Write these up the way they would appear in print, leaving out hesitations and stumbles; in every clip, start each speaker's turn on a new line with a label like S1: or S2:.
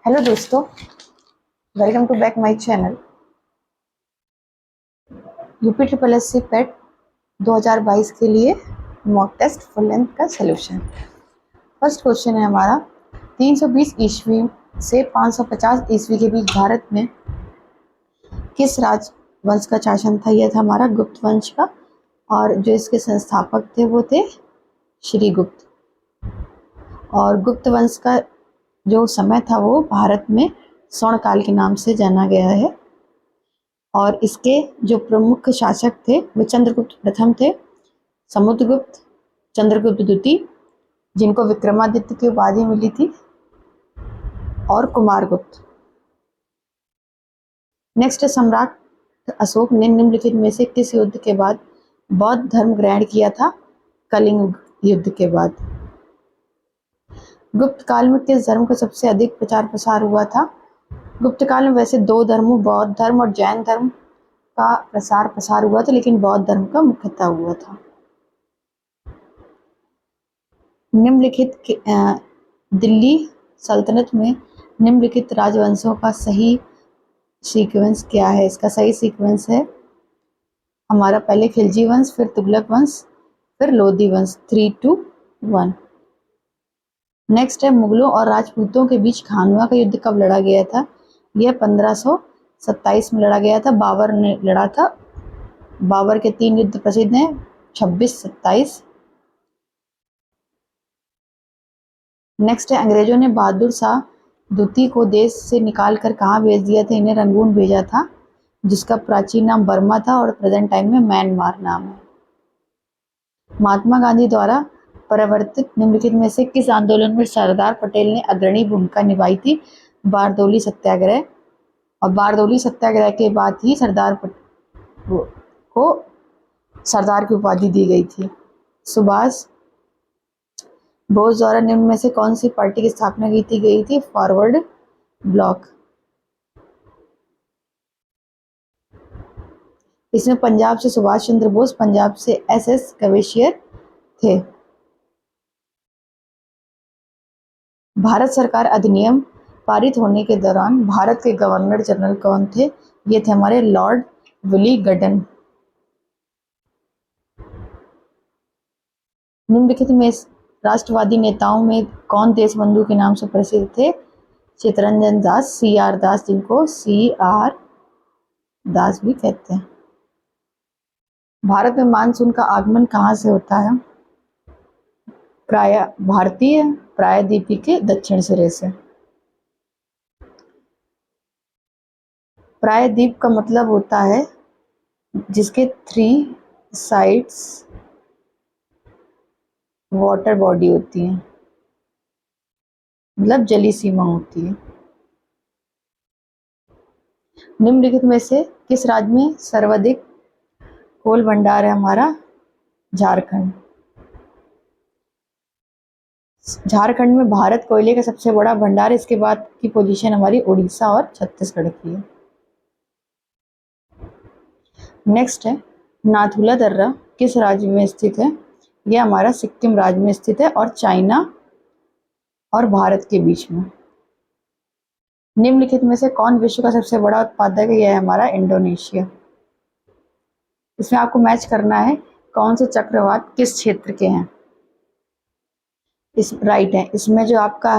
S1: Hello दोस्तों, welcome to back my channel. UP triple S C PET 2022 के लिए mock test full length का solution. First question है हमारा, 320 ईस्वी से 550 ईस्वी के बीच भारत में किस राजवंश का शासन था। यह था हमारा गुप्त वंश का, और जो इसके संस्थापक थे वो थे श्री गुप्त। और गुप्त वंश का जो समय था वो भारत में स्वर्ण काल के नाम से जाना गया है। और इसके जो प्रमुख शासक थे वो चंद्रगुप्त प्रथम थे, समुद्रगुप्त, चंद्रगुप्त द्वितीय जिनको विक्रमादित्य की उपाधि मिली थी, और कुमारगुप्त। नेक्स्ट, सम्राट अशोक ने निम्नलिखित में से किस युद्ध के बाद बौद्ध धर्म ग्रहण किया था। कलिंग युद्ध के बाद। गुप्त काल में किस धर्म का सबसे अधिक प्रचार प्रसार हुआ था। गुप्त काल में वैसे दो धर्मों, बौद्ध धर्म और जैन धर्म का प्रसार प्रसार हुआ था, लेकिन बौद्ध धर्म का मुख्यतः हुआ था। निम्नलिखित दिल्ली सल्तनत में निम्नलिखित राजवंशों का सही सीक्वेंस क्या है। इसका सही सीक्वेंस है हमारा पहले खिलजी वंश, फिर तुगलक वंश, फिर लोधी वंश, 3 to 1। नेक्स्ट है, मुगलों और राजपूतों के बीच खानवा का युद्ध कब लड़ा गया था। यह 1527 में लड़ा गया था। बाबर ने लड़ा था। बाबर के 3 युद्ध प्रसिद्ध हैं, 26, 27। नेक्स्ट है, अंग्रेजों ने बहादुर शाह द्वितीय को देश से निकाल कर कहाँ भेज दिया था। इन्हें रंगून भेजा था, जिसका प्राचीन नाम बर्मा था और प्रेजेंट टाइम में म्यांमार नाम है। महात्मा गांधी द्वारा प्रवर्तित निम्नलिखित में से किस आंदोलन में सरदार पटेल ने अग्रणी भूमिका निभाई थी। बारदौली सत्याग्रह। और बारदौली सत्याग्रह के बाद ही सरदार को सरदार की उपाधि दी गई थी। सुभाष बोस द्वारा निम्न में से कौन सी पार्टी की स्थापना की गई थी। Forward block. इसमें पंजाब से सुभाष चंद्र बोस, पंजाब से एस कवेशियर थे। भारत सरकार अधिनियम पारित होने के दौरान भारत के गवर्नर जनरल कौन थे। ये थे हमारे लॉर्ड विलिगडन। निम्नलिखित में राष्ट्रवादी नेताओं में कौन देशबंधु के नाम से प्रसिद्ध थे। चित्तरंजन दास, CR दास, जिनको CR दास भी कहते हैं। भारत में मानसून का आगमन कहाँ से होता है। भारतीय प्रायद्वीपीय के दक्षिण सिरे से। प्रायद्वीप का मतलब होता है जिसके 3 साइड्स वाटर बॉडी होती है, मतलब जली सीमा होती है। निम्नलिखित में से किस राज्य में सर्वाधिक कोल भंडार है हमारा। झारखंड। झारखंड में भारत कोयले का सबसे बड़ा भंडार। इसके बाद की पोजीशन हमारी उड़ीसा और छत्तीसगढ़ की है। नेक्स्ट है, नाथुला दर्रा किस राज्य में स्थित है। यह हमारा सिक्किम राज्य में स्थित है, और चाइना और भारत के बीच में। निम्नलिखित में से कौन विश्व का सबसे बड़ा उत्पादक है। यह है हमारा इंडोनेशिया। इसमें आपको मैच करना है कौन से चक्रवात किस क्षेत्र के हैं। इस राइट है। इसमें जो आपका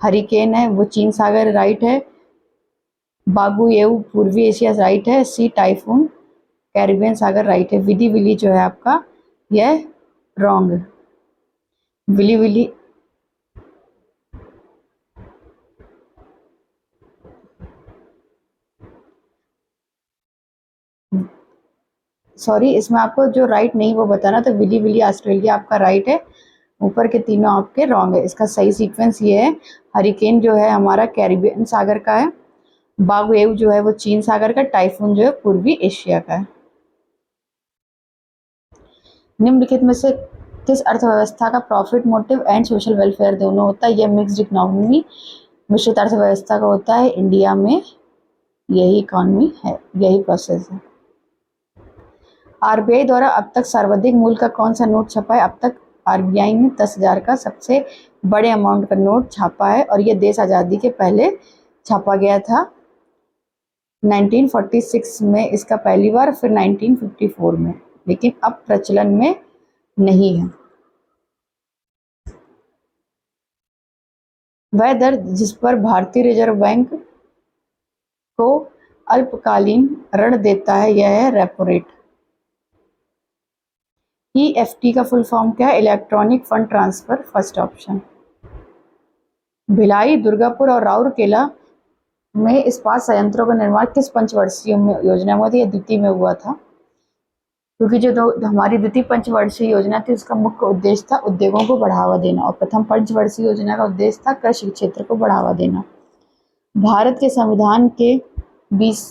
S1: हरिकेन है वो चीन सागर राइट है। बागुएउ पूर्वी एशिया राइट है। सी टाइफून कैरिबियन सागर राइट है। विली विली जो है आपका यह रॉन्ग। विली विली सॉरी, इसमें आपको जो राइट नहीं वो बताना। तो विली विली ऑस्ट्रेलिया आपका राइट है। ऊपर के तीनों आपके रॉन्ग है। इसका सही सीक्वेंस ये है, हरिकेन जो है हमारा कैरिबियन सागर का है, बागुएव जो है वो चीन सागर का, टाइफून जो है पूर्वी एशिया का है। निम्नलिखित में से किस अर्थव्यवस्था का profit motive and social welfare दोनों होता है। यह मिक्स्ड इकोनॉमी मिश्रित अर्थव्यवस्था का होता है। इंडिया में यही इकोनॉमी है, यही प्रोसेस है। RBI द्वारा अब तक सर्वाधिक मूल्य का कौन सा नोट छपा है। अब तक RBI ने 10,000 का सबसे बड़े अमाउंट का नोट छापा है, और यह देश आज़ादी के पहले छापा गया था 1946 में इसका पहली बार, फिर 1954 में, लेकिन अब प्रचलन में नहीं है। वह दर जिस पर भारतीय रिजर्व बैंक को अल्पकालीन ऋण देता है यह है रेपो रेट। EFT का फुल फॉर्म क्या है? Electronic fund transfer, first option. Bhilai, Durgapur और राउरकेला में इस्पात संयंत्रों का निर्माण किस पंचवर्षीय योजना में हुआ था? यह द्वितीय में हुआ था, क्योंकि जो हमारी द्वितीय पंचवर्षीय योजना थी उसका मुख्य उद्देश्य था उद्योगों को बढ़ावा देना, और प्रथम पंचवर्षीय योजना का उद्देश्य था कृषि क्षेत्र को बढ़ावा देना। भारत के संविधान के 20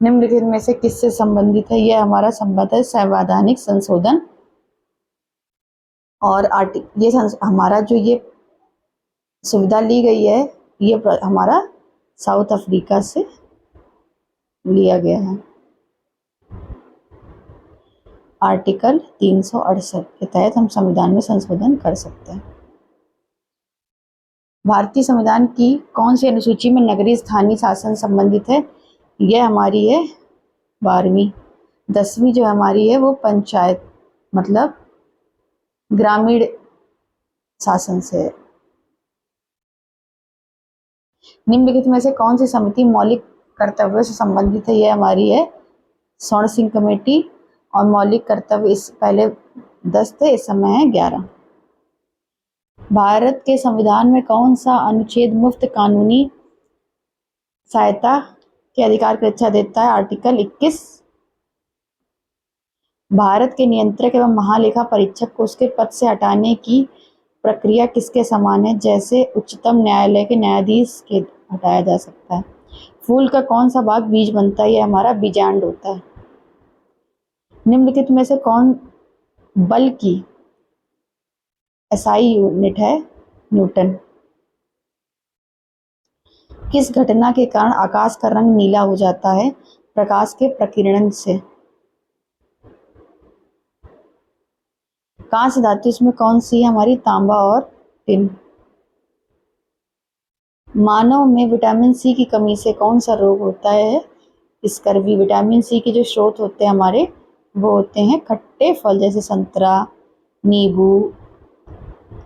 S1: निम्नलिखित में से किससे संबंधित है? यह हमारा संबंध है संवैधानिक संशोधन और ये हमारा जो ये सुविधा ली गई है ये हमारा साउथ अफ्रीका से लिया गया है। आर्टिकल 368 के तहत हम संविधान में संशोधन कर सकते हैं। भारतीय संविधान की कौन सी अनुसूची में नगरीय स्थानीय शासन संबंधित है? यह हमारी है 12वीं। 10वीं जो हमारी है वो पंचायत मतलब ग्रामीण शासन से है। निम्नलिखित में से कौन सी समिति मौलिक कर्तव्यों से संबंधित है? यह हमारी है स्वर्ण सिंह कमेटी, और मौलिक कर्तव्य इस पहले 10 थे, इस समय है 11। भारत के संविधान में कौन सा अनुच्छेद मुफ्त कानूनी सहायता के अधिकार की रक्षा देता है? आर्टिकल 21। भारत के नियंत्रक एवं महालेखा परीक्षक को उसके पद से हटाने की प्रक्रिया किसके समान है? जैसे उच्चतम न्यायालय के न्यायाधीश के हटाया जा सकता है। फूल का कौन सा भाग बीज बनता है? यह हमारा बीजांड होता है। निम्नलिखित में से कौन बल की SI यूनिट है? न्यूटन। किस घटना के कारण आकाश का रंग नीला हो जाता है? प्रकाश के प्रकीर्णन से। कांस्य धातु इसमें कौन सी है? हमारी तांबा और टिन। मानव में विटामिन सी की कमी से कौन सा रोग होता है? स्कर्वी। विटामिन सी के जो स्रोत होते हैं हमारे वो होते हैं खट्टे फल जैसे संतरा, नींबू,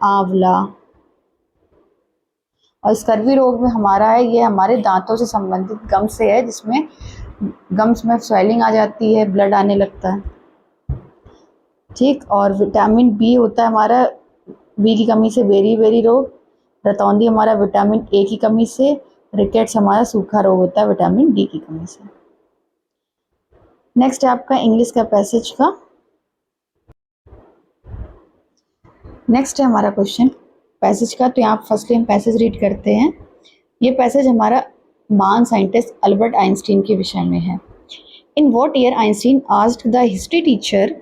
S1: आंवला। और स्कर्वी रोग में हमारा है ये हमारे दांतों से संबंधित गम से है, जिसमें गम्स में स्वेलिंग आ जाती है, ब्लड आने लगता है। ठीक। और विटामिन बी होता है हमारा बी की कमी से बेरी रोग। रतौंधी हमारा विटामिन ए की कमी से। रिकेट्स हमारा सूखा रोग होता है विटामिन डी की कमी से। नेक्स्ट है आपका इंग्लिश का पैसेज का। नेक्स्ट है हमारा क्वेश्चन पैसेज का। तो यहाँ फर्स्टली हम पैसेज रीड करते हैं। ये पैसेज हमारा महान साइंटिस्ट अल्बर्ट आइंस्टीन के विषय में है। In what year Einstein asked the history teacher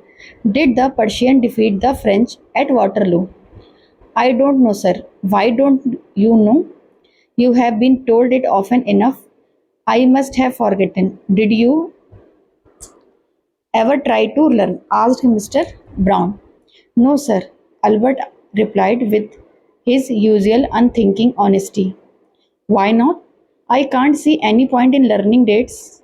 S1: did the Persian defeat the French eight Waterloo? I don't know, sir. Why don't you know? You have been told it often enough. I must have forgotten. Did you ever try to learn? Asked Mr. Brown. No, sir, Albert replied with his usual unthinking honesty. Why not? I can't see any point in learning dates.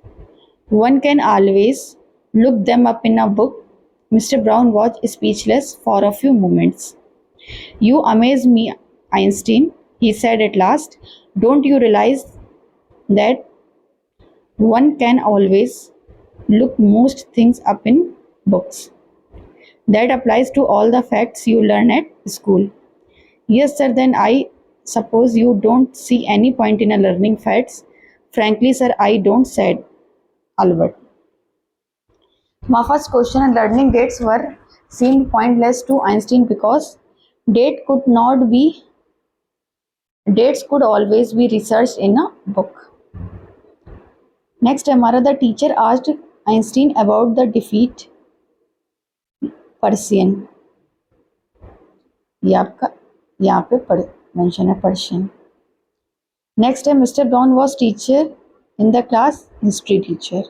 S1: One can always look them up in a book. Mr. Brown was speechless for a few moments. You amaze me, Einstein, he said at last. Don't you realize that one can always look most things up in books? That applies to all the facts you learn at school. Yes, sir, then I suppose you don't see any point in learning facts. Frankly, sir, I don't, said Albert. My first question on learning dates were seemed pointless to Einstein because dates could always be researched in a book. Next हमारा the teacher asked Einstein about the defeat Persian. ये आपका यहाँ पे mention है Persian. Next है mister brown was teacher in the class history teacher.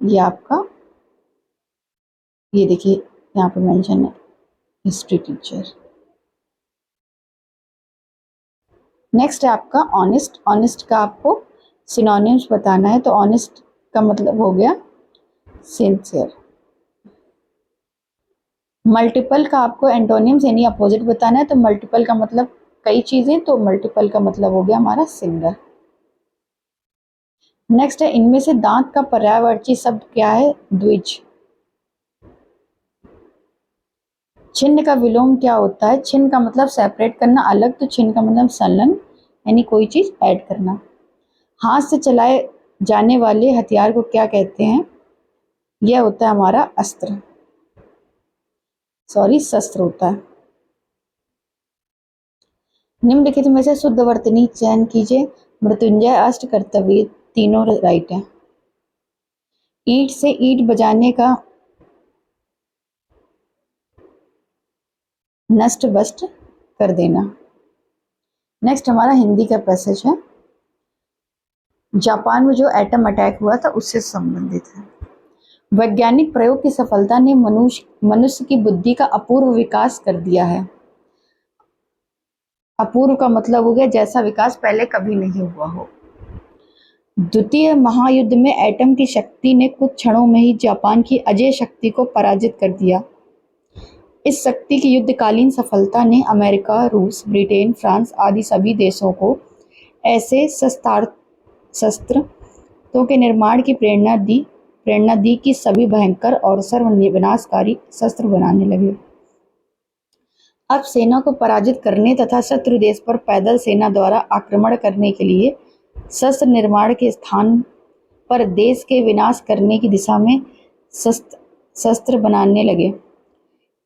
S1: ये आपका ये देखिए यहाँ पे मेंशन है हिस्ट्री टीचर। नेक्स्ट है आपका ऑनेस्ट। ऑनेस्ट का आपको सिनोनिम्स बताना है तो ऑनेस्ट का मतलब हो गया सिंसियर। मल्टीपल का आपको एंटोनिम्स यानी अपोजिट बताना है तो मल्टीपल का मतलब कई चीजें, तो मल्टीपल का मतलब हो गया हमारा सिंगल। नेक्स्ट है, इनमें से दांत का पर्यायवाची शब्द क्या है? द्विज। छिन्न का विलोम क्या होता है? छिन्न का मतलब सेपरेट करना, अलग, तो छिन्न का मतलब संलग्न यानी कोई चीज ऐड करना। हाथ से चलाए जाने वाले हथियार को क्या कहते हैं? यह होता है हमारा अस्त्र, सॉरी शस्त्र होता है। निम्नलिखित में से शुद्ध वर्तनी चयन कीजिए। मृत्युंजय, अष्ट, कर्तव्य, तीनों राइट है। ईंट से ईंट बजाने का नष्ट भ्रष्ट कर देना। नेक्स्ट हमारा हिंदी का पैसेज है, जापान में जो एटम अटैक हुआ था उससे संबंधित है। वैज्ञानिक प्रयोग की सफलता ने मनुष्य की बुद्धि का अपूर्व विकास कर दिया है। अपूर्व का मतलब हो गया जैसा विकास पहले कभी नहीं हुआ हो। द्वितीय महायुद्ध में एटम की शक्ति ने कुछ क्षणों में ही जापान की अजेय शक्ति को पराजित कर दिया। इस शक्ति की युद्धकालीन सफलता ने अमेरिका, रूस, ब्रिटेन, फ्रांस आदि सभी देशों को ऐसे शस्त्रों के निर्माण की प्रेरणा दी कि सभी भयंकर और सर्वविनाशकारी शस्त्र बनाने लगे। अब सेना को पराजित करने तथा शत्रु देश पर पैदल सेना द्वारा आक्रमण करने के लिए शस्त्र निर्माण के स्थान पर देश के विनाश करने की दिशा में शस्त्र बनाने लगे।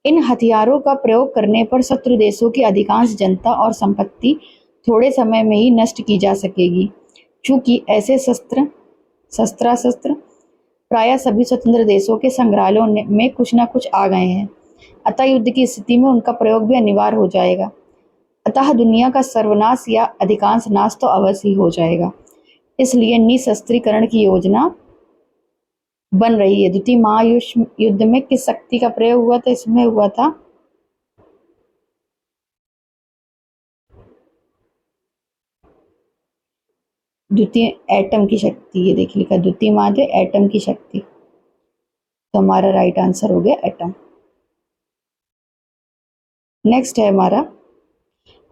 S1: इन हथियारों का प्रयोग करने पर शत्रु देशों की अधिकांश जनता और संपत्ति थोड़े समय में ही नष्ट की जा सकेगी। चूंकि ऐसे शस्त्रास्त्र प्रायः सभी स्वतंत्र देशों के संग्रहालयों में कुछ न कुछ आ गए हैं, अतः युद्ध की स्थिति में उनका प्रयोग भी अनिवार्य हो जाएगा। अतः दुनिया का सर्वनाश या अधिकांश नाश तो अवश्य ही हो जाएगा। इसलिए निशस्त्रीकरण की योजना बन रही है। द्वितीय महायुद्ध में किस शक्ति का प्रयोग हुआ था? इसमें हुआ था द्वितीय एटम की शक्ति। ये देख लिखा द्वितीय महायुद्ध एटम की शक्ति, तो हमारा राइट आंसर हो गया एटम। नेक्स्ट है हमारा,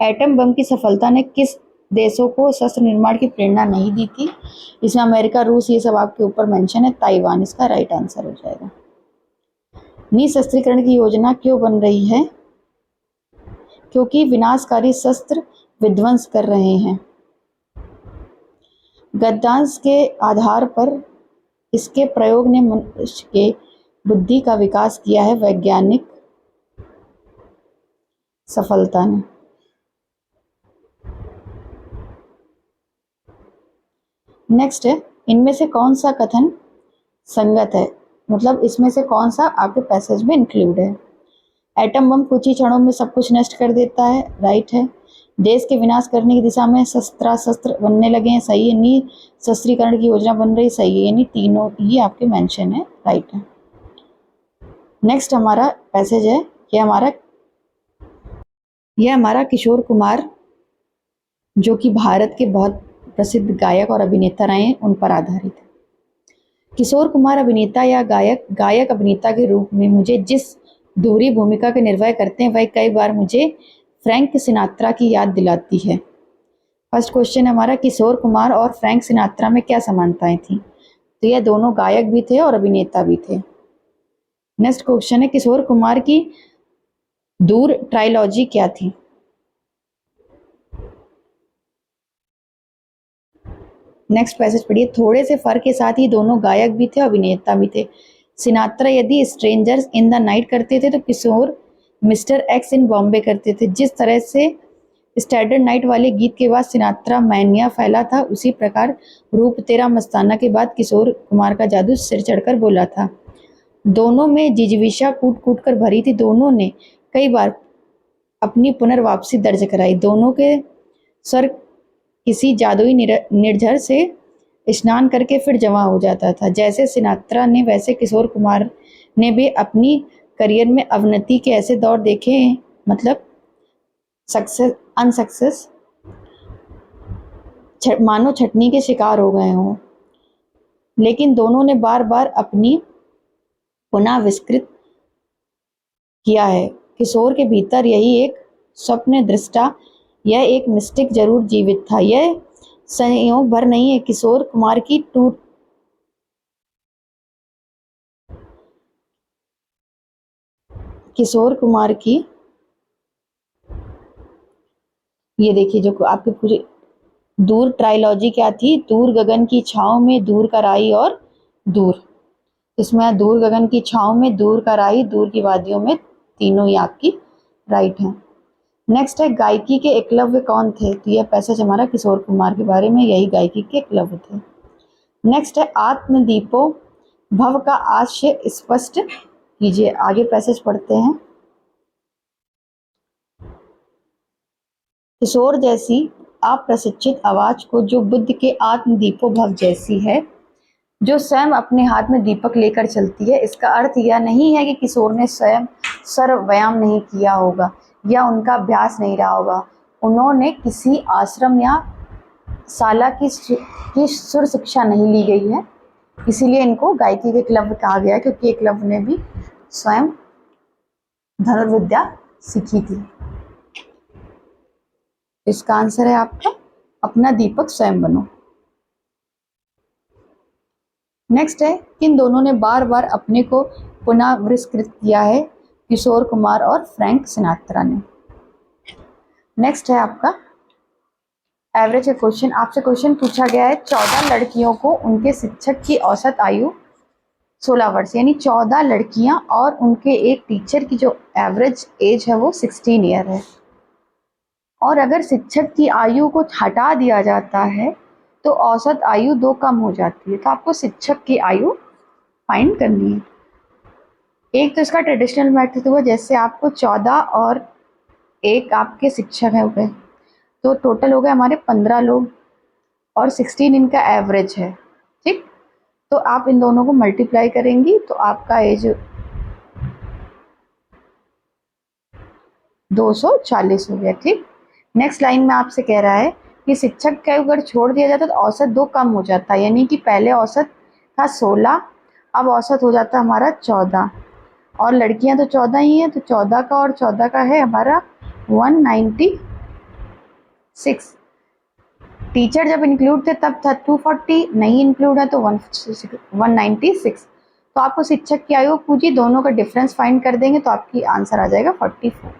S1: एटम बम की सफलता ने किस देशों को शस्त्र निर्माण की प्रेरणा नहीं दी थी? इसमें अमेरिका, रूस, ये सब आपके ऊपर मेंशन है। ताइवान इसका राइट आंसर हो जाएगा। निशस्त्रीकरण की योजना क्यों बन रही है? क्योंकि विनाशकारी शस्त्र विध्वंस कर रहे हैं। गद्यांश के आधार पर इसके प्रयोग ने मनुष्य के बुद्धि का विकास किया है। वैज्ञानिक सफलता ने। नेक्स्ट है, इनमें से कौन सा कथन संगत है? मतलब इसमें से कौन सा आपके पैसेज में इंक्लूड है? एटम बम कुछ ही क्षणों में सब कुछ नष्ट कर देता है, राइट है। देश के विनाश करने की दिशा में शस्त्र बनने लगे हैं, सही है। निशस्त्रीकरण की योजना बन रही, सही है। यानी तीनों ये आपके मेंशन है, राइट है। नेक्स्ट हमारा पैसेज है, यह हमारा किशोर कुमार जो कि भारत के बहुत प्रसिद्ध गायक और अभिनेता रहे हैं, उन पर आधारित है। किशोर कुमार अभिनेता या गायक अभिनेता के रूप में मुझे जिस दोहरी भूमिका का निर्वाह करते हैं वह कई बार मुझे फ्रैंक सिनात्रा की याद दिलाती है। फर्स्ट क्वेश्चन हमारा, किशोर कुमार और फ्रैंक सिनात्रा में क्या समानताएं थी? तो यह दोनों गायक भी थे और अभिनेता भी थे। नेक्स्ट क्वेश्चन है, किशोर कुमार की दूर ट्रायलॉजी क्या थी? नेक्स्ट पैसेज पढ़िए, थोड़े से फर्क के साथ ही दोनों गायक भी थे और अभिनेता भी थे। सिनात्रा यदि स्ट्रेंजर्स इन द नाइट करते थे तो किशोर मिस्टर एक्स इन बॉम्बे करते थे। जिस तरह से स्टैंडर्ड नाइट वाले गीत के बाद सिनात्रा मैनिया फैला था, उसी प्रकार रूप तेरा मस्ताना के बाद किशोर कुमार का जादू सिर चढ़कर बोला था। दोनों में जिजीविषा कूट कूट कर भरी थी। दोनों ने कई बार अपनी पुनर्वापसी दर्ज कराई। दोनों के स्वर किसी जादुई निर्झर से स्नान करके फिर जमा हो जाता था। जैसे सिनात्रा ने वैसे किशोर कुमार ने भी अपनी करियर में अवनति के ऐसे दौर देखे हैं, मतलब अनसक्सेस मानो छटनी के शिकार हो गए हों, लेकिन दोनों ने बार बार अपनी पुनराविष्कृत किया है। किशोर के भीतर यही एक स्वप्न दृष्टा, यह एक मिस्टिक जरूर जीवित था। यह संयोग भर नहीं है। किशोर कुमार की ये देखिए जो आपके पूरे दूर ट्रायोलॉजी क्या थी, दूर गगन की छांव में दूर कराई और दूर, इसमें दूर गगन की छांव में दूर कराई, दूर की वादियों में, तीनों ही आपकी राइट हैं। नेक्स्ट है गायकी के एकलव्य कौन थे? तो यह पैसेज हमारा किशोर कुमार के बारे में, यही गायकी के एकलव्य थे। नेक्स्ट है आत्मदीपो भव का आशय स्पष्ट कीजिए। आगे पैसेज पढ़ते हैं। किशोर जैसी अप्रशिक्षित आवाज को जो बुद्ध के आत्मदीपो भव जैसी है, जो स्वयं अपने हाथ में दीपक लेकर चलती है, इसका अर्थ यह नहीं है कि किशोर ने स्वयं स्वर व्यायाम नहीं किया होगा या उनका अभ्यास नहीं रहा होगा। उन्होंने किसी आश्रम या शाला की सुर शिक्षा नहीं ली गई है, इसीलिए इनको गायकी के एकलव्य कहा गया, क्योंकि एकलव्य ने भी स्वयं धनुर्विद्या सीखी थी। इसका आंसर है आपका अपना दीपक स्वयं बनो। नेक्स्ट है किन दोनों ने बार बार अपने को पुनराविष्कृत किया है? किशोर कुमार और फ्रैंक सिनात्रा ने। नेक्स्ट है आपका एवरेज क्वेश्चन। आपसे क्वेश्चन पूछा गया है 14 लड़कियों को उनके शिक्षक की औसत आयु 16 वर्ष, यानी 14 लड़कियां और उनके एक टीचर की जो एवरेज एज है वो 16 ईयर है। और अगर शिक्षक की आयु को हटा दिया जाता है तो औसत आयु 2 कम हो जाती है। तो आपको शिक्षक की आयु फाइंड करनी है। एक तो इसका ट्रेडिशनल मेथड हुआ, जैसे आपको 14 और एक आपके शिक्षक है हो गए, तो टोटल हो गए हमारे 15 लोग और 16 इनका एवरेज है, ठीक। तो आप इन दोनों को मल्टीप्लाई करेंगी तो आपका एज 240 हो गया, ठीक। नेक्स्ट लाइन में आपसे कह रहा है कि शिक्षक का अगर छोड़ दिया जाता तो औसत 2 कम हो जाता है, यानी कि पहले औसत था 16, अब औसत हो जाता हमारा 14, और लड़कियां तो 14 ही हैं, तो 14 का और 14 का है हमारा 196। टीचर जब इंक्लूड थे तब था 240, नहीं इंक्लूड है तो 196। तो आपको शिक्षक की आयु पूछी, दोनों का डिफरेंस फाइंड कर देंगे तो आपकी आंसर आ जाएगा 44।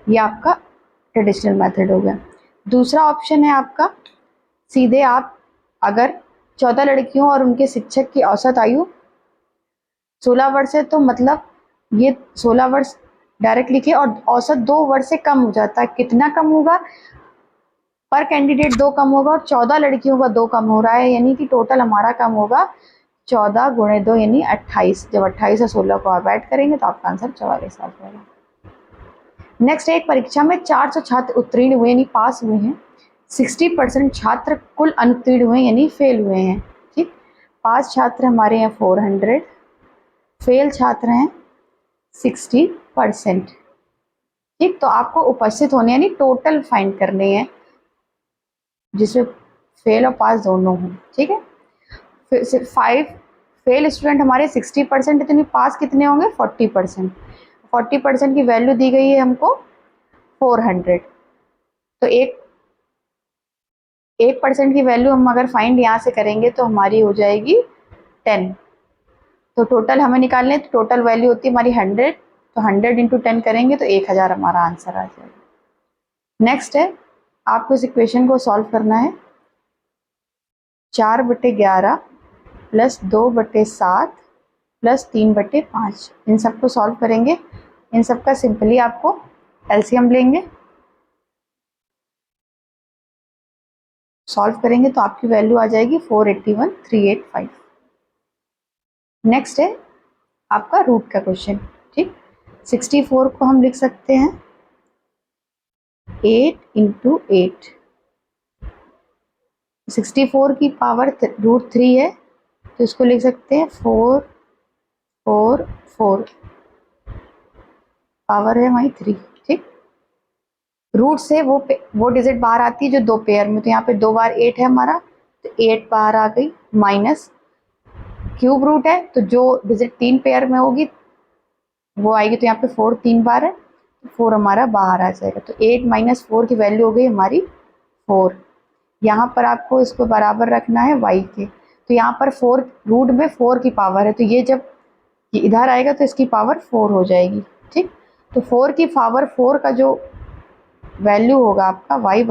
S1: ये आपका ट्रेडिशनल मेथड हो गया। दूसरा ऑप्शन है आपका, सीधे आप अगर 14 लड़कियों और उनके शिक्षक की औसत आयु 16 वर्ष है तो मतलब ये 16 वर्ष डायरेक्ट लिखिए, और औसत 2 वर्ष से कम हो जाता है। कितना कम होगा? पर कैंडिडेट 2 कम होगा, और 14 लड़कियों का 2 कम हो रहा है, यानी कि टोटल हमारा कम होगा 14 गुणे 2 यानी 28। जब 28 और 16 को आप ऐड करेंगे तो आपका आंसर 44 आ जाएगा। नेक्स्ट, एक परीक्षा में 400 छात्र उत्तीर्ण हुए यानी पास हुए हैं, 60% छात्र कुल अनुत्तीर्ण हुए यानी फेल हुए हैं, ठीक। पास छात्र हमारे यहाँ 400, फेल छात्र हैं 60%, ठीक। तो आपको उपस्थित होने यानी टोटल फाइंड करने हैं जिसमें फेल और पास दोनों हों, ठीक है। फिर 5 फेल स्टूडेंट हमारे 60% है, तो पास कितने होंगे? 40%। 40% की वैल्यू दी गई है हमको 400, तो 1% की वैल्यू हम अगर फाइंड यहाँ से करेंगे तो हमारी हो जाएगी 10। तो टोटल हमें निकालने, तो टोटल वैल्यू होती है हमारी 100, तो 100 इंटू 10 करेंगे तो 1000 हमारा आंसर आ जाएगा। नेक्स्ट है आपको इस इक्वेशन को सॉल्व करना है। 4/11 प्लस 2/7 प्लस 3/5, इन सबको सॉल्व करेंगे। इन सबका सिंपली आपको एलसीएम लेंगे, सॉल्व करेंगे तो आपकी वैल्यू आ जाएगी 481,385। नेक्स्ट है आपका रूट का क्वेश्चन, ठीक। 64 को हम लिख सकते हैं 8 इंटू 8, 64 की पावर √3 है, तो इसको लिख सकते हैं 4 4 4, पावर है हमारी 3, ठीक। रूट से वो डिजिट बाहर आती है जो 2 पेयर में, तो यहाँ पे 2 बार 8 है हमारा, तो 8 बाहर आ गई, माइनस क्यूब रूट है तो जो डिजिट 3 पेयर में होगी वो आएगी, तो यहाँ पे 4 3 बार है, तो 4 हमारा बाहर आ जाएगा। तो 8 माइनस 4 की वैल्यू हो गई हमारी 4। यहाँ पर आपको इसको बराबर रखना है y के, तो यहाँ पर 4 रूट में 4 की पावर है, तो ये जब ये इधर आएगा तो इसकी पावर 4 हो जाएगी। ठीक, तो 4 की पावर 4 का जो वैल्यू होगा आपका y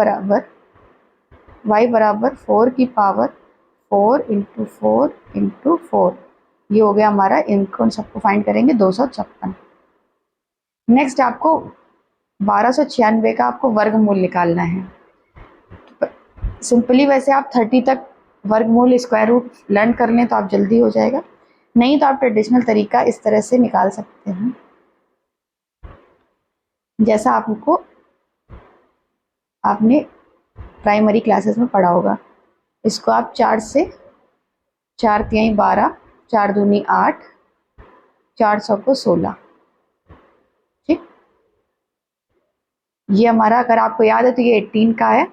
S1: बराबर 4 की पावर 4 इंटू 4 इंटू 4, ये हो गया हमारा, इनको सबको फाइंड करेंगे 256। नेक्स्ट आपको 1296 का आपको वर्गमूल निकालना है। सिंपली वैसे आप 30 तक वर्गमूल स्क्वायर रूट लर्न कर लें तो आप जल्दी हो जाएगा, नहीं तो आप ट्रेडिशनल तरीका इस तरह से निकाल सकते हैं जैसा आपने प्राइमरी क्लासेस में पढ़ा होगा। इसको आप 4 से 4 तिहाई 12, 4 दूनी 8, 400 को 16। ठीक, ये हमारा अगर आपको याद है तो ये 18 का है,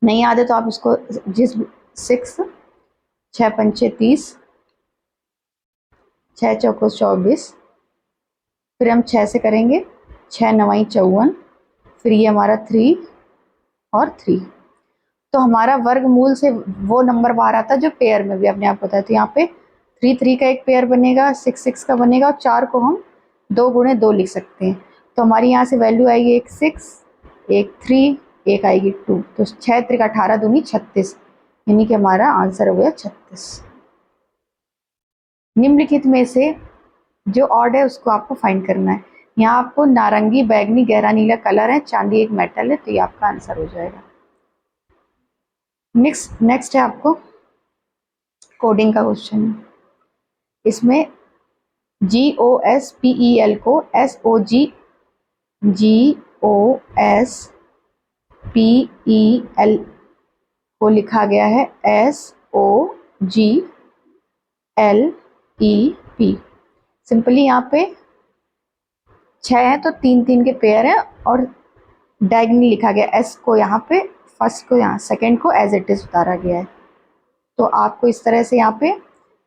S1: नहीं याद है तो आप इसको 6 6 पंचे 30, 6 चौको 24, फिर हम 6 से करेंगे 6 नवाई 54, फिर ये हमारा 3 और 3, तो हमारा वर्गमूल से वो नंबर बाहर आता है जो पेयर में भी अपने आप होता है। तो यहाँ पे 3 3 का एक पेयर बनेगा, 6 6 का बनेगा, और 4 को हम 2 गुणे 2 लिख सकते हैं। तो हमारी यहाँ से वैल्यू आएगी एक 6, एक 3, एक आएगी 2, तो 6 3 18 दूनी 36, यानी कि हमारा आंसर हो गया 36। निम्नलिखित में से जो ऑड है उसको आपको फाइंड करना है। यहाँ आपको नारंगी, बैगनी, गहरा नीला कलर है, चांदी एक मेटल है, तो ये आपका आंसर हो जाएगा। नेक्स्ट है आपको कोडिंग का क्वेश्चन है। इसमें GOSPEL को GOSPEL को लिखा गया है SOGLEP। सिंपली यहाँ पे 6 है तो 3 3 के पेयर है, और डायगोनली लिखा गया, S को यहाँ पे फर्स्ट को यहाँ सेकंड को एज इट इज उतारा गया है। तो आपको इस तरह से यहाँ पे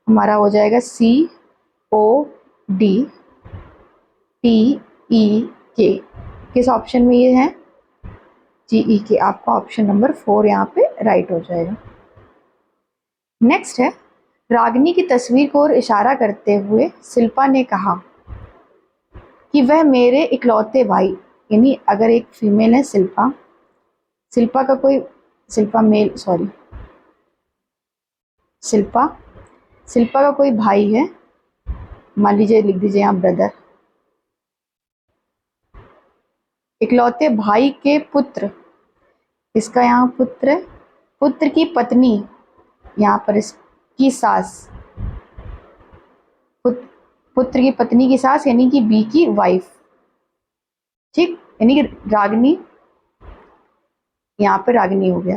S1: हमारा हो जाएगा CODTEK। किस ऑप्शन में ये है? GEK। आपका ऑप्शन नंबर 4 यहाँ पे राइट हो जाएगा। नेक्स्ट है, रागिनी की तस्वीर को और इशारा करते हुए शिल्पा ने कहा कि वह मेरे इकलौते भाई, यानी अगर एक फीमेल है शिल्पा, शिल्पा का कोई भाई है, मान लीजिए लिख दीजिए यहाँ ब्रदर, इकलौते भाई के पुत्र, इसका यहाँ पुत्र है, पुत्र की पत्नी, यहाँ पर इसकी सास, पुत्र की पत्नी की सास यानी कि बी की वाइफ। ठीक, यानी कि रागिनी, यहाँ पे रागिनी हो गया।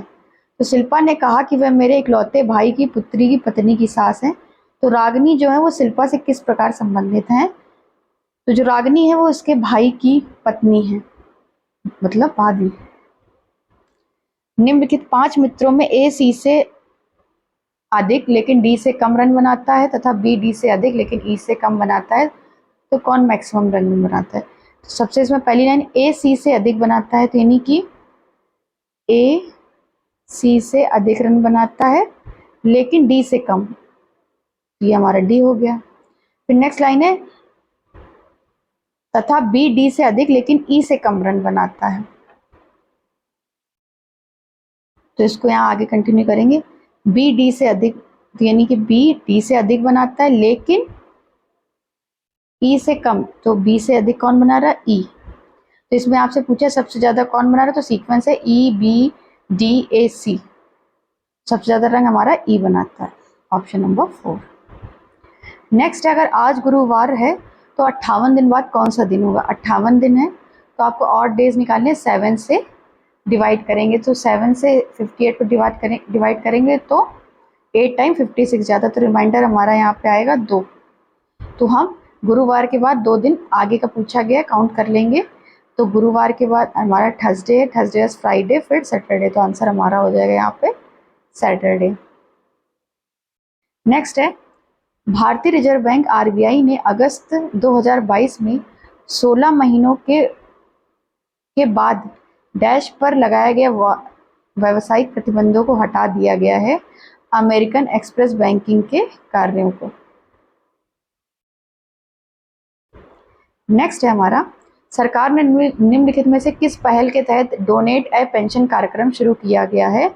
S1: तो शिल्पा ने कहा कि वह मेरे इकलौते भाई की पुत्री की पत्नी की सास है। तो रागिनी जो है वो शिल्पा से किस प्रकार संबंधित है? तो जो रागिनी है वो इसके भाई की पत्नी है, मतलब भाभी। निम्नलिखित 5 मित्रों में A C से अधिक लेकिन D से कम रन बनाता है तथा B D से अधिक लेकिन E से कम बनाता है, तो कौन मैक्सिमम रन बनाता है? तो सबसे इसमें पहली लाइन A C से अधिक बनाता है, तो यानी कि A C से अधिक रन बनाता है लेकिन D से कम, ये हमारा D हो गया। फिर नेक्स्ट लाइन है, तथा B D से अधिक लेकिन E से कम रन बनाता है, तो इसको यहाँ आगे कंटिन्यू करेंगे। B D से अधिक, तो यानी कि B D से अधिक बनाता है लेकिन E से कम, तो B से अधिक कौन बना रहा है? E। तो इसमें आपसे पूछा सबसे ज़्यादा कौन बना रहा है, तो सीक्वेंस है E B D A C, सबसे ज़्यादा रंग हमारा E बनाता है, ऑप्शन नंबर 4। नेक्स्ट है, अगर आज गुरुवार है तो 58 दिन बाद कौन सा दिन होगा? 58 दिन है तो आपको ऑड डेज निकालने, 7 से डिवाइड करेंगे, तो 7 से 58 को डिवाइड करेंगे तो 8 टाइम 56 ज़्यादा, तो रिमाइंडर हमारा यहाँ पे आएगा 2। तो हम गुरुवार के बाद 2 दिन आगे का पूछा गया काउंट कर लेंगे, तो गुरुवार के बाद हमारा थर्सडे है, थर्सडे फ्राइडे, फिर सैटरडे, तो आंसर हमारा हो जाएगा यहाँ पे सैटरडे। नेक्स्ट है, भारतीय रिजर्व बैंक आरबीआई ने अगस्त 2022 में 16 महीनों के बाद डैश पर लगाया गया व्यावसायिक प्रतिबंधों को हटा दिया गया है अमेरिकन एक्सप्रेस बैंकिंग के कार्यों को। नेक्स्ट है हमारा, सरकार ने निम्नलिखित में से किस पहल के तहत डोनेट ए पेंशन कार्यक्रम शुरू किया गया है?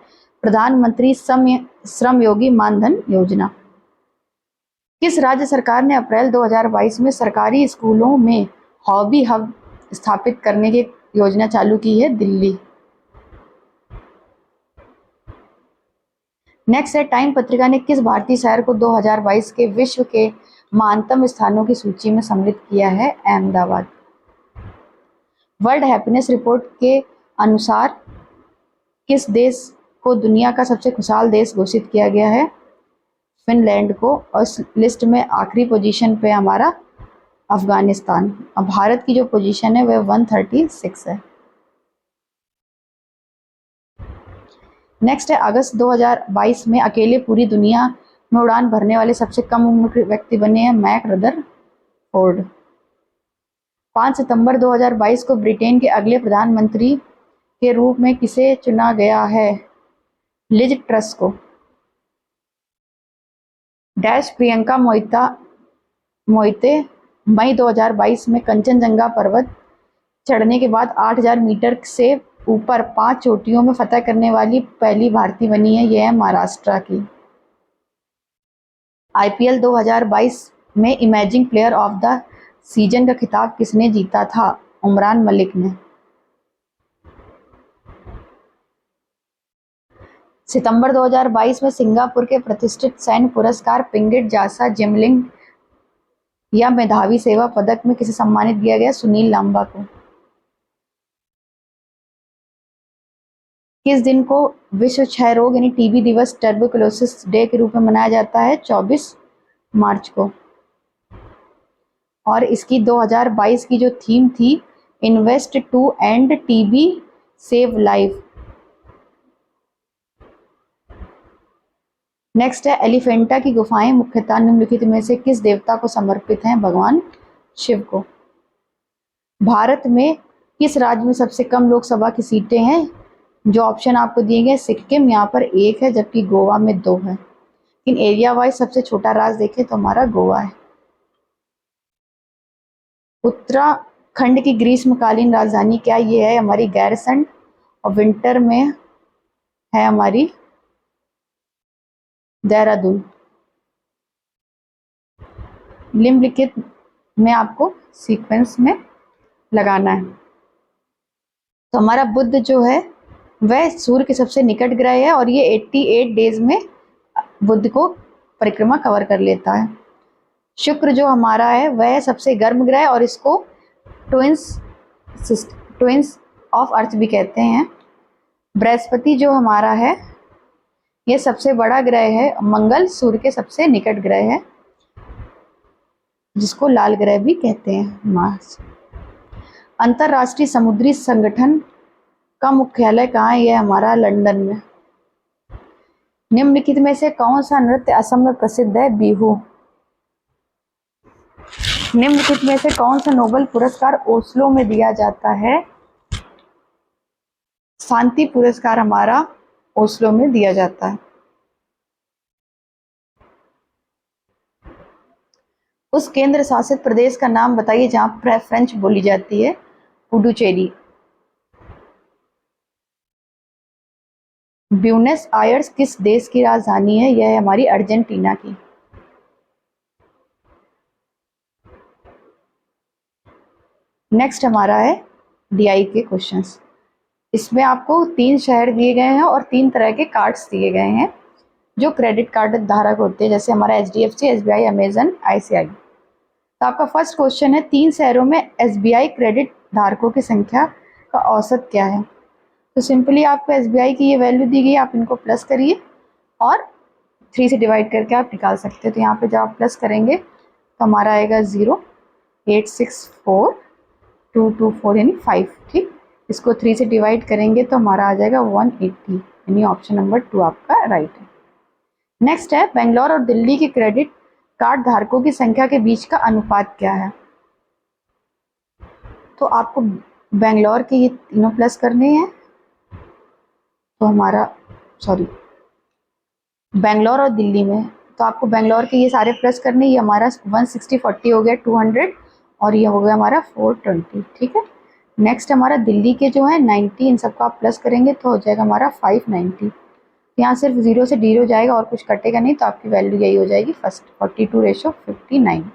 S1: प्रधानमंत्री श्रम योगी मानधन योजना। किस राज्य सरकार ने अप्रैल 2022 में सरकारी स्कूलों में हॉबी हब स्थापित करने की योजना चालू की है? दिल्ली। नेक्स्ट है, टाइम पत्रिका ने किस भारतीय शहर को 2022 के विश्व के महानतम स्थानों की सूची में सम्मिलित किया है? अहमदाबाद। वर्ल्ड हैप्पीनेस रिपोर्ट के अनुसार किस देश को दुनिया का सबसे खुशहाल देश घोषित किया गया है? फिनलैंड को। और इस लिस्ट में आखिरी पोजीशन पे हमारा अफगानिस्तान। अब भारत की जो पोजीशन है वह 136 है। नेक्स्ट है, अगस्त 2022 में अकेले पूरी दुनिया में उड़ान भरने वाले सबसे कम उम्र के व्यक्ति बने हैं मैक रदरफोर्ड। 5 सितंबर 2022 को ब्रिटेन के अगले प्रधानमंत्री के रूप में किसे चुना गया है? लिज ट्रस को। डैश प्रियंका मोइते मई 2022 में कंचनजंगा पर्वत चढ़ने के बाद 8000 मीटर से ऊपर 5 चोटियों में फतह करने वाली पहली भारतीय बनी है। यह है महाराष्ट्र की। आईपीएल 2022 में emerging player of the season का खिताब किसने जीता था? उमरान मलिक ने। सितंबर 2022 में सिंगापुर के प्रतिष्ठित सैन्य पुरस्कार पिंगिट जासा जिमलिंग या मेधावी सेवा पदक में किसे सम्मानित किया गया? सुनील लांबा को। किस दिन को विश्व क्षय रोग यानी टीबी दिवस टर्बोक्लोसिस डे के रूप में मनाया जाता है? 24 मार्च को। और इसकी 2022 की जो थीम थी, invest to end TB save life. Next है, एलिफेंटा की गुफाएं मुख्यतः निम्नलिखित में से किस देवता को समर्पित हैं? भगवान शिव को। भारत में किस राज्य में सबसे कम लोकसभा की सीटें हैं? जो ऑप्शन आपको दिए गए, सिक्किम, यहाँ पर 1 है, जबकि गोवा में 2 है। लेकिन एरिया वाइज सबसे छोटा राज्य देखें तो हमारा गोवा है। उत्तराखंड की ग्रीष्मकालीन राजधानी क्या? ये है हमारी गैरसैंण। और विंटर में है हमारी देहरादून। निम्नलिखित में आपको सीक्वेंस में लगाना है। तो हमारा बुध जो है वह सूर्य के सबसे निकट ग्रह है और ये 88 डेज में बुध को परिक्रमा कवर कर लेता है। शुक्र जो हमारा है वह सबसे गर्म ग्रह और इसको ट्विंस ऑफ अर्थ भी कहते हैं। बृहस्पति जो हमारा है ये सबसे बड़ा ग्रह है। मंगल सूर्य के सबसे निकट ग्रह है जिसको लाल ग्रह भी कहते हैं। मार्स। अंतरराष्ट्रीय समुद्री संगठन का मुख्यालय कहाँ है? यह हमारा लंदन में। निम्नलिखित में से कौन सा नृत्य असम में प्रसिद्ध है? बिहू। निम्नलिखित में से कौन सा नोबेल पुरस्कार ओस्लो में दिया जाता है? शांति पुरस्कार हमारा ओस्लो में दिया जाता है। उस केंद्र शासित प्रदेश का नाम बताइए जहां फ्रेंच बोली जाती है। पुडुचेरी। ब्यूनस आयर्स किस देश की राजधानी है? यह है हमारी अर्जेंटीना की। नेक्स्ट हमारा है डीआई के क्वेश्चंस। इसमें आपको 3 शहर दिए गए हैं और 3 तरह के कार्ड्स दिए गए हैं जो क्रेडिट कार्ड धारक होते हैं, जैसे हमारा एचडीएफसी, एसबीआई, अमेजन, आईसीआई। तो आपका फर्स्ट क्वेश्चन है, 3 शहरों में एसबीआई क्रेडिट धारकों की संख्या का औसत क्या है? तो सिंपली आपको एसबीआई की ये वैल्यू दी गई, आप इनको प्लस करिए और 3 से डिवाइड करके आप निकाल सकते हैं। तो यहाँ पे जब आप प्लस करेंगे तो हमारा आएगा 0, 864 224 यानी 5, ठीक। इसको 3 से डिवाइड करेंगे तो हमारा आ जाएगा 180, यानी ऑप्शन नंबर 2 आपका राइट है। नेक्स्ट है, बेंगलोर और दिल्ली के क्रेडिट कार्ड धारकों की संख्या के बीच का अनुपात क्या है। तो आपको बेंगलोर के ये तीनों प्लस करने हैं, तो हमारा बेंगलोर और दिल्ली में, तो आपको बेंगलोर के ये सारे प्लस करने, ये हमारा 160-40 हो गया 200, और ये हो गया हमारा 420, ठीक है। नेक्स्ट हमारा दिल्ली के जो है 90, इन सबको आप प्लस करेंगे तो हो जाएगा हमारा 590। यहाँ सिर्फ 0 से डी हो जाएगा और कुछ कटेगा नहीं, तो आपकी वैल्यू यही हो जाएगी फर्स्ट 42:59।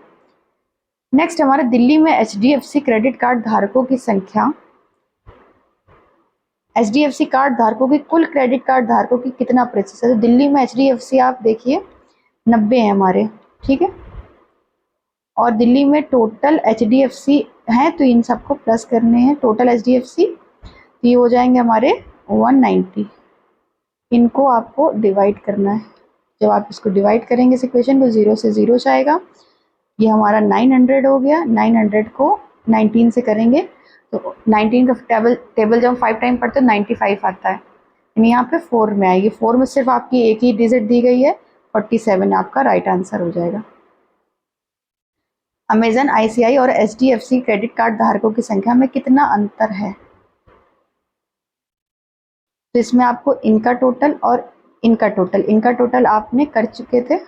S1: नेक्स्ट हमारे दिल्ली में HDFC क्रेडिट कार्ड धारकों की संख्या, HDFC कार्ड धारकों की कुल क्रेडिट कार्ड धारकों की कितना प्रतिशत है। दिल्ली में HDFC आप देखिए 90 है हमारे, ठीक है। और दिल्ली में टोटल HDFC हैं, तो इन सबको प्लस करने हैं टोटल HDFC, तो ये हो जाएंगे हमारे 190। इनको आपको डिवाइड करना है। जब आप इसको डिवाइड करेंगे इस इक्वेशन को, 0 से 0 जाएगा, ये हमारा 900 हो गया। 900 को 19 से करेंगे तो 19 का टेबल जब 5 टाइम पढ़ते हैं 95 आता है, यानी यहाँ पे 4 में आएगी। 4 में सिर्फ आपकी एक ही डिजिट दी गई है, 47 आपका राइट आंसर हो जाएगा। अमेजन, ICI और HDFC क्रेडिट कार्ड धारकों की संख्या में कितना अंतर है। तो इसमें आपको इनका टोटल और इनका टोटल आपने कर चुके थे,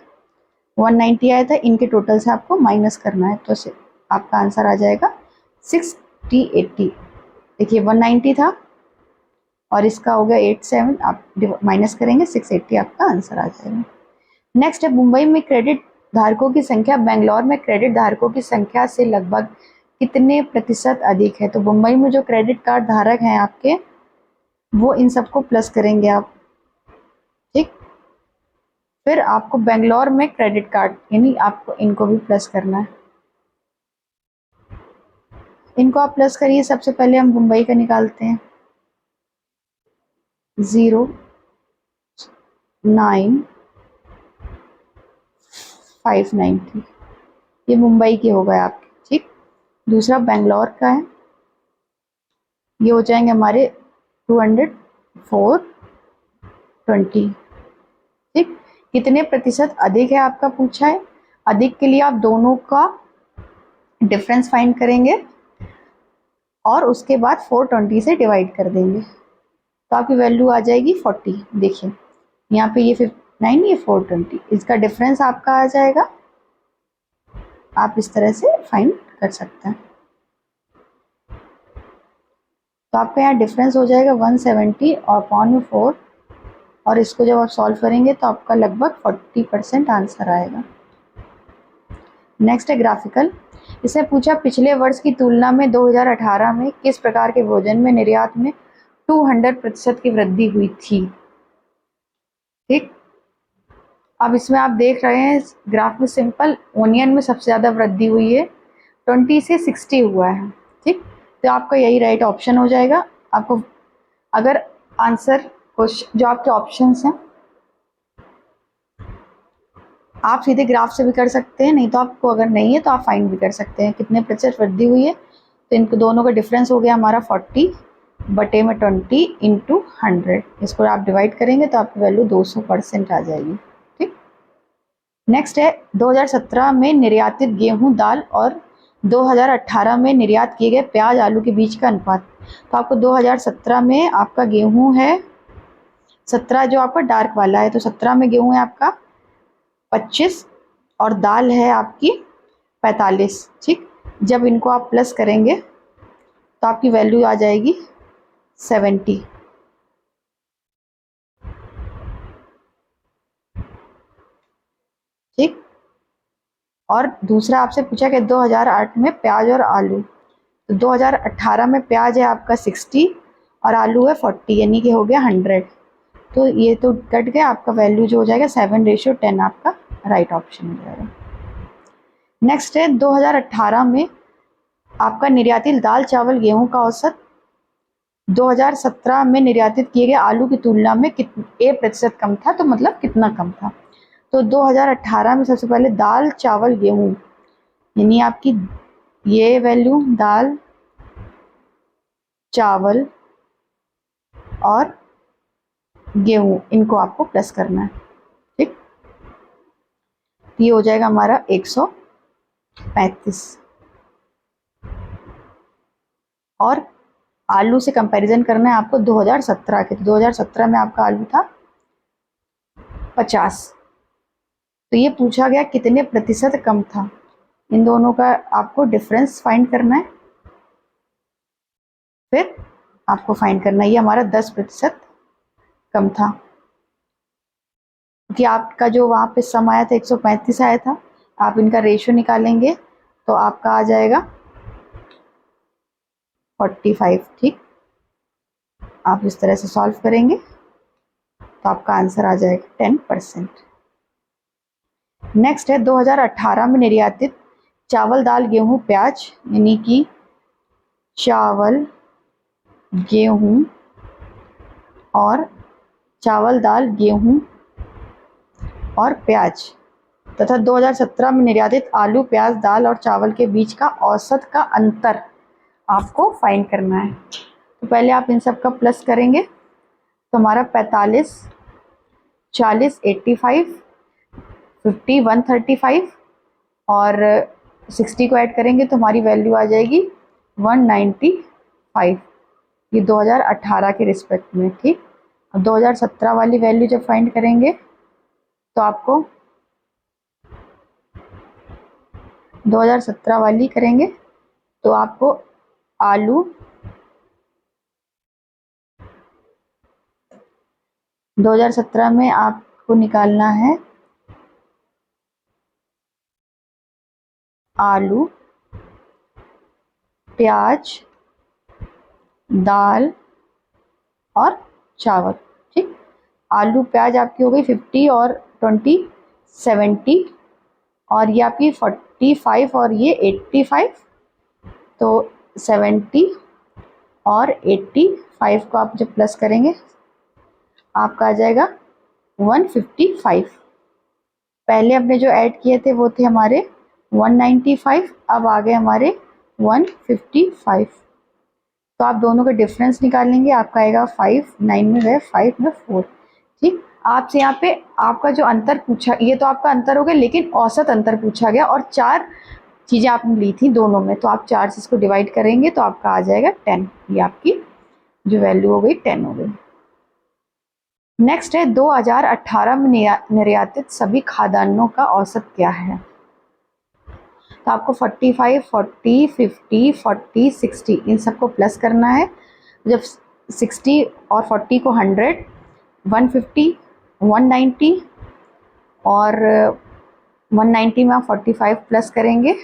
S1: 190 आया था, इनके टोटल से आपको माइनस करना है, तो आपका आंसर आ जाएगा 6080। देखिए 190 था और इसका हो गया 87, आप माइनस करेंगे 680, आपका आंसर आ जाएगा। नेक्स्ट है, मुंबई में क्रेडिट धारकों की संख्या बेंगलोर में क्रेडिट धारकों की संख्या से लगभग कितने प्रतिशत अधिक है। तो मुंबई में जो क्रेडिट कार्ड धारक हैं आपके, वो इन सबको प्लस करेंगे आप, ठीक। फिर आपको बेंगलोर में क्रेडिट कार्ड, यानी आपको इनको भी प्लस करना है। इनको आप प्लस करिए। सबसे पहले हम मुंबई का निकालते हैं, 0, 9, 590, ये मुंबई के हो गए आपके, ठीक। दूसरा बेंगलोर का है, ये हो जाएंगे हमारे 200, 420, ठीक। कितने प्रतिशत अधिक है आपका पूछा है। अधिक के लिए आप दोनों का डिफरेंस फाइंड करेंगे और उसके बाद 420 से डिवाइड कर देंगे, तो आपकी वैल्यू आ जाएगी 40। देखिए यहाँ पे ये 59, ये 420, इसका डिफरेंस आपका आ जाएगा। आप इस तरह से फाइंड कर सकते हैं। तो आपका यहाँ डिफरेंस हो जाएगा 170 और अपॉन 4, और इसको जब आप सॉल्व करेंगे तो आपका लगभग 40% आंसर आएगा। नेक्स्ट है ग्राफिकल। इसे पूछा, पिछले वर्ष की तुलना में 2018 में किस प्रकार के भोजन में निर्यात में 200% की वृद्धि हुई थी, ठीक। अब इसमें आप देख रहे हैं ग्राफ में, सिंपल ओनियन में सबसे ज़्यादा वृद्धि हुई है, 20 से 60 हुआ है, ठीक। तो आपका यही राइट ऑप्शन हो जाएगा। आपको अगर आंसर क्वेश्चन जो आपके ऑप्शंस हैं, आप सीधे ग्राफ से भी कर सकते हैं, नहीं तो आपको अगर नहीं है तो आप फाइंड भी कर सकते हैं कितने प्रतिशत वृद्धि हुई है। तो इनको दोनों का डिफरेंस हो गया हमारा 40 बटे में 20 इंटू 100, इसको आप डिवाइड करेंगे तो आपकी वैल्यू 200% आ जाएगी, ठीक। नेक्स्ट है, 2017 में निर्यातित गेहूं, दाल और 2018 में निर्यात किए गए प्याज, आलू के बीच का अनुपात। तो आपको 2017 में आपका गेहूं है 17, जो आपका डार्क वाला है, तो 17 में गेहूं है आपका 25 और दाल है आपकी 45, ठीक। जब इनको आप प्लस करेंगे तो आपकी वैल्यू आ जाएगी 70, ठीक। और दूसरा आपसे पूछा कि 2008 में प्याज और आलू, तो 2018 में प्याज है आपका 60 और आलू है 40, यानी कि हो गया 100, तो ये तो कट गया, आपका वैल्यू जो हो जाएगा 7:10, आपका राइट ऑप्शन हो जाएगा। नेक्स्ट है, 2018 में आपका निर्यातित दाल, चावल, गेहूं का औसत 2017 में निर्यातित किए गए आलू की तुलना में कितने प्रतिशत कम था, तो मतलब कितना कम था। तो 2018 में सबसे पहले दाल, चावल, गेहूं, यानी आपकी ये वैल्यू दाल, चावल और गेहूं, इनको आपको प्लस करना है। ठीक, ये हो जाएगा हमारा 135। और आलू से कंपैरिजन करना है आपको 2017 के, तो 2017 में आपका आलू था 50, तो ये पूछा गया कितने प्रतिशत कम था। इन दोनों का आपको डिफरेंस फाइंड करना है, फिर आपको फाइंड करना है। ये हमारा 10% कम था, क्योंकि आपका जो वहाँ पे सम आया था 135 आया था, आप इनका रेशियो निकालेंगे तो आपका आ जाएगा 45। ठीक, आप इस तरह से सॉल्व करेंगे तो आपका आंसर आ जाएगा 10%। नेक्स्ट है 2018 में निर्यातित चावल, दाल, गेहूं, प्याज, यानी कि चावल, गेहूं और चावल, दाल, गेहूं और प्याज तथा 2017 में निर्यातित आलू, प्याज, दाल और चावल के बीच का औसत का अंतर आपको फाइंड करना है। तो पहले आप इन सब का प्लस करेंगे तो हमारा 45, 40, 85, 50, 135 और 60 को ऐड करेंगे तो हमारी वैल्यू आ जाएगी 195। ये 2018 के रिस्पेक्ट में। ठीक, अब 2017 वाली वैल्यू जब फाइंड करेंगे तो आपको 2017 वाली करेंगे तो आपको आलू 2017 में आपको निकालना है आलू, प्याज, दाल और चावल। ठीक, आलू प्याज आपकी हो गई 50 और 20 70, और ये आपकी 45 और ये 85, तो 70 और 85 को आप जब प्लस करेंगे आपका आ जाएगा 155। पहले अपने जो ऐड किए थे वो थे हमारे 195, अब आ गए हमारे 155। तो आप दोनों का डिफरेंस निकालेंगे, आपका आएगा 5, 9 में गए 5 में 4। ठीक, आपसे यहाँ पे आपका जो अंतर पूछा, ये तो आपका अंतर हो गया, लेकिन औसत अंतर पूछा गया और 4 चीज़ें आपने ली थी दोनों में, तो आप 4 से इसको डिवाइड करेंगे तो आपका आ जाएगा 10। ये आपकी जो वैल्यू हो गई 10 हो गई। नेक्स्ट है 2018 में निर्यातित सभी खाद्यान्नों का औसत क्या है। तो आपको 45, 40, 50, 40, 60 इन सबको प्लस करना है। जब 60 और 40 को 100, 150, 190 और 190 में आप 45 प्लस करेंगे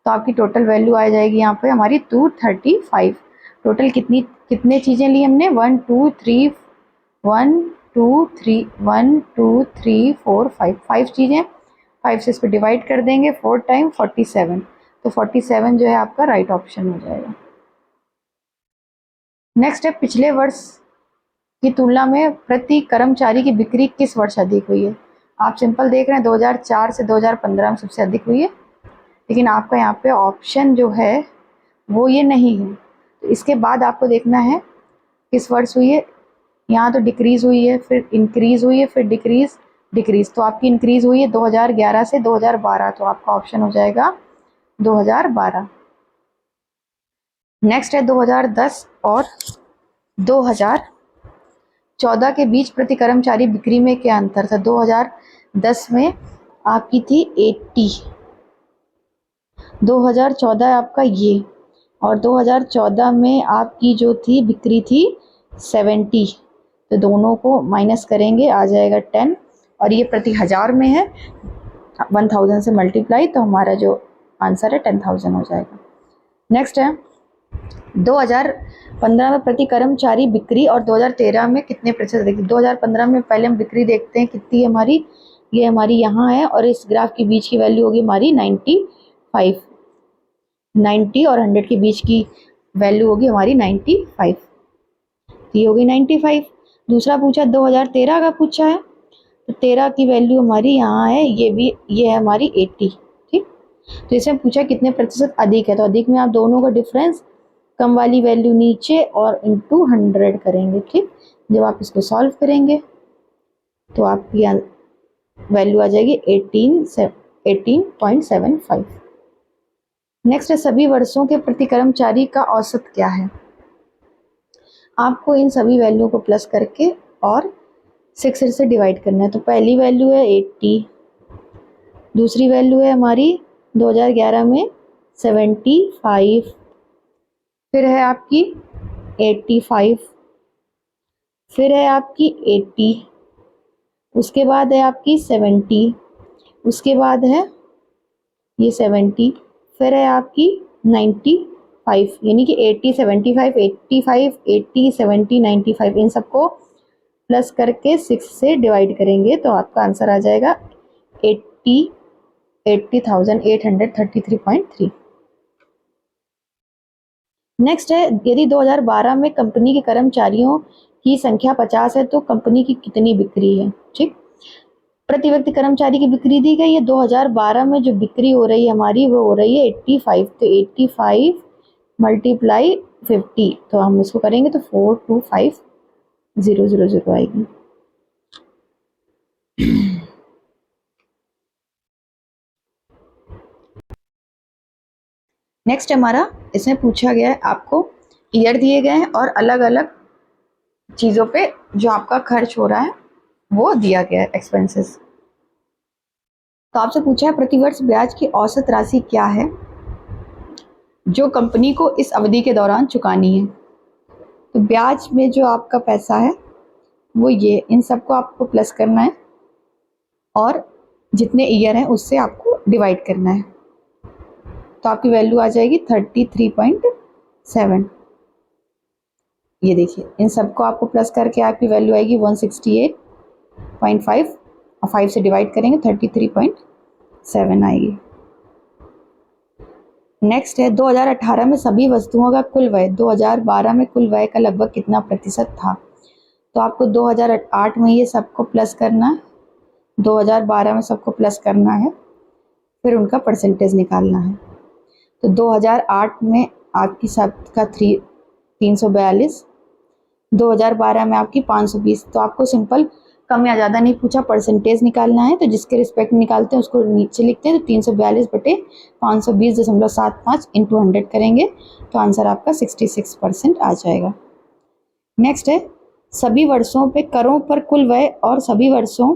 S1: तो आपकी टोटल वैल्यू आ जाएगी यहाँ पे हमारी 235। टोटल कितने चीज़ें ली हमने, 1 2 3 1 2 3 1 2 3 4 5 चीज़ें। 5 से इसको डिवाइड कर देंगे 4 टाइम 47, तो 47 जो है आपका राइट ऑप्शन हो जाएगा। नेक्स्ट है पिछले वर्ष की तुलना में प्रति कर्मचारी की बिक्री किस वर्ष अधिक हुई है। आप सिंपल देख रहे हैं 2004 से 2015 में सबसे अधिक हुई है, लेकिन आपका यहाँ पे ऑप्शन जो है वो ये नहीं है, तो इसके बाद आपको देखना है किस वर्ष हुई है। यहाँ तो डिक्रीज़ हुई है, फिर इंक्रीज़ हुई है, फिर डिक्रीज़, तो आपकी इंक्रीज़ हुई है 2011 से 2012, तो आपका ऑप्शन हो जाएगा 2012। नेक्स्ट है 2010 और 2014 के बीच प्रति कर्मचारी बिक्री में क्या अंतर था। 2010 में आपकी थी 80, 2014 आपका ये, और 2014 में आपकी जो थी बिक्री थी 70, तो दोनों को माइनस करेंगे आ जाएगा 10, और ये प्रति हज़ार में है, 1000 से मल्टीप्लाई, तो हमारा जो आंसर है 10,000 हो जाएगा। नेक्स्ट है 2015 में प्रति कर्मचारी बिक्री और 2013 में कितने प्रतिशत देखिए। 2015 में पहले हम बिक्री देखते हैं कितनी है हमारी, ये हमारी यहाँ है, और इस ग्राफ के बीच की वैल्यू होगी हमारी 95, 90 और 100 के बीच की वैल्यू होगी हमारी 95, ये होगी 95। दूसरा पूछा 2013 का पूछा है, तो 13 की वैल्यू हमारी यहाँ है, ये है हमारी 80। ठीक, तो इसमें पूछा कितने प्रतिशत अधिक है, तो अधिक में आप दोनों का डिफरेंस कम वाली वैल्यू नीचे और इंटू 100 करेंगे। ठीक, जब आप इसको सॉल्व करेंगे तो आपकी वैल्यू आ जाएगी 18.75। नेक्स्ट है सभी वर्षों के प्रति कर्मचारी का औसत क्या है। आपको इन सभी वैल्यू को प्लस करके और 6 से डिवाइड करना है। तो पहली वैल्यू है 80, दूसरी वैल्यू है हमारी 2011 में 75, फिर है आपकी 85, फिर है आपकी 80, उसके बाद है आपकी 70, उसके बाद है ये 70, फिर है आपकी 95, यानी कि 80, 75, 85, 80, 70, 95, इन सबको प्लस करके 6 से डिवाइड करेंगे तो आपका आंसर आ जाएगा 80,833.3। नेक्स्ट है यदि 2012 में कंपनी के कर्मचारियों की संख्या 50 है तो कंपनी की कितनी बिक्री है। ठीक, प्रति व्यक्ति कर्मचारी की बिक्री दी गई है। 2012 में जो बिक्री हो रही है हमारी वो हो रही है 85, तो 85 मल्टीप्लाई 50, तो हम इसको करेंगे तो 425,000 आएगी। नेक्स्ट हमारा इसमें पूछा गया है, आपको ईयर दिए गए हैं और अलग अलग चीज़ों पे जो आपका खर्च हो रहा है वो दिया गया है एक्सपेंसेस। तो आपसे पूछा है प्रतिवर्ष ब्याज की औसत राशि क्या है जो कंपनी को इस अवधि के दौरान चुकानी है। तो ब्याज में जो आपका पैसा है वो ये, इन सबको आपको प्लस करना है और जितने ईयर हैं उससे आपको डिवाइड करना है। तो आपकी वैल्यू आ जाएगी 33.7। ये देखिए, इन सबको आपको प्लस करके आपकी वैल्यू आएगी 168.5 और 5 से डिवाइड करेंगे 33.7 आएगी। नेक्स्ट है 2018 में सभी वस्तुओं का कुल व्यय 2012 में कुल व्यय का लगभग कितना प्रतिशत था। तो आपको 2008 में ये सबको प्लस करना है, 2012 में सबको प्लस करना है, फिर उनका परसेंटेज निकालना है। तो 2008 में आपकी सबका 342, 2012 में आपकी 520। तो आपको सिंपल कम या ज़्यादा नहीं पूछा, परसेंटेज निकालना है, तो जिसके रिस्पेक्ट में निकालते हैं उसको नीचे लिखते हैं। तो 342/520.75 इंटू 100 करेंगे तो आंसर आपका 66% आ जाएगा। नेक्स्ट है सभी वर्षों पे करों पर कुल व्यय और सभी वर्षों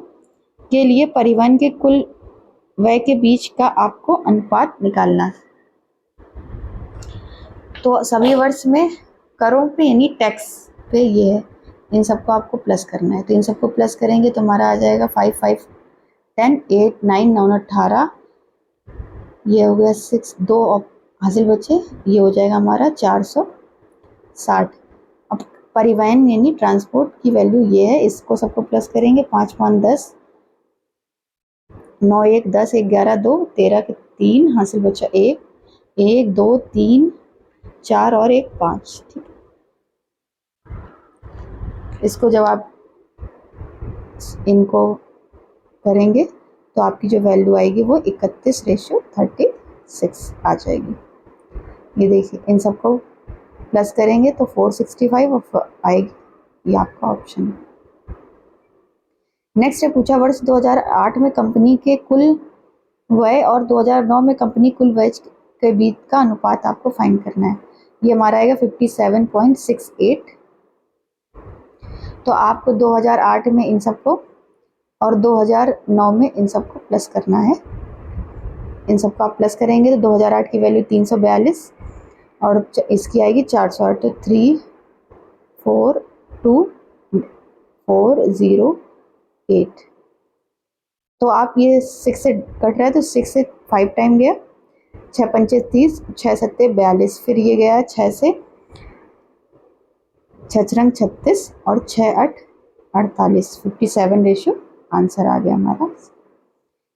S1: के लिए परिवहन के कुल व्यय के बीच का आपको अनुपात निकालना है। तो सभी वर्ष में करों पे यानी टैक्स पे ये है, इन सबको आपको प्लस करना है। तो इन सबको प्लस करेंगे तो हमारा आ जाएगा 5, 5, 10, 8, 9, 9, 18, ये हो गया 6, 2 हासिल बचे, ये हो जाएगा हमारा 460। अब परिवहन यानी ट्रांसपोर्ट की वैल्यू ये है, इसको सबको प्लस करेंगे 5, 5, 10, 9, 1, 10, 1, 11, 2, 13 के 3 हासिल बचा 1, 1, 2, 3, 4 और 1, 5। ठीक, इसको जब आप इनको करेंगे तो आपकी जो वैल्यू आएगी वो 31/36 आ जाएगी। ये देखिए, इन सबको प्लस करेंगे तो 465 आएगी, ये आपका ऑप्शन है। नेक्स्ट है पूछा वर्ष 2008 में कंपनी के कुल व्यय और 2009 में कंपनी कुल व्यय के बीच का अनुपात आपको फाइंड करना है। ये हमारा आएगा 57.68। तो आपको 2008 में इन सबको और 2009 में इन सबको प्लस करना है। इन सबको आप प्लस करेंगे तो 2008 की वैल्यू 342 और इसकी आएगी 408, तो 342,408। तो आप ये 6 से कट रहा है तो 6 से 5 टाइम गया, 6 पंचे 30, 6 सत्ते 42, फिर ये गया 6 से 6 रंग 36 और 6 8 48, 57 रेशियो आंसर आ गया हमारा।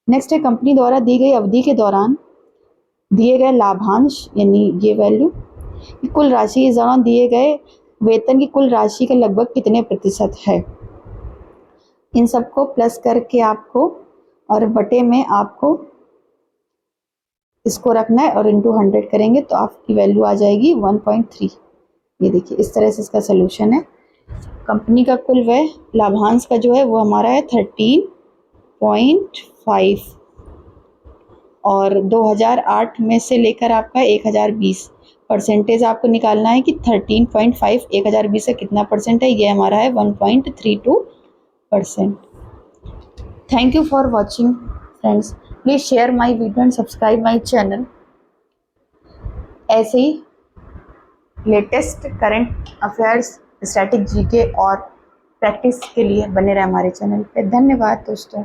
S1: नेक्स्ट है कंपनी द्वारा दी गई अवधि के दौरान दिए गए लाभांश यानी ये वैल्यू कुल राशि इस दौरान दिए गए वेतन की कुल राशि का लगभग कितने प्रतिशत है। इन सबको प्लस करके आपको और बटे में आपको इसको रखना है और इंटू 100 करेंगे तो आपकी वैल्यू आ जाएगी 1.3। ये देखिए इस तरह से इसका सोल्यूशन है। कंपनी का कुल व्यय लाभांश का जो है वो हमारा है 13.5 और 2008 में से लेकर आपका 1020 परसेंटेज आपको निकालना है कि 13.5 1020 से कितना परसेंट है। ये हमारा है 1.32%। Thank you for watching friends. Please share my video and subscribe my channel. ऐसे ही latest current affairs, static GK और प्रैक्टिस के लिए बने रहे हमारे चैनल पे। धन्यवाद दोस्तों।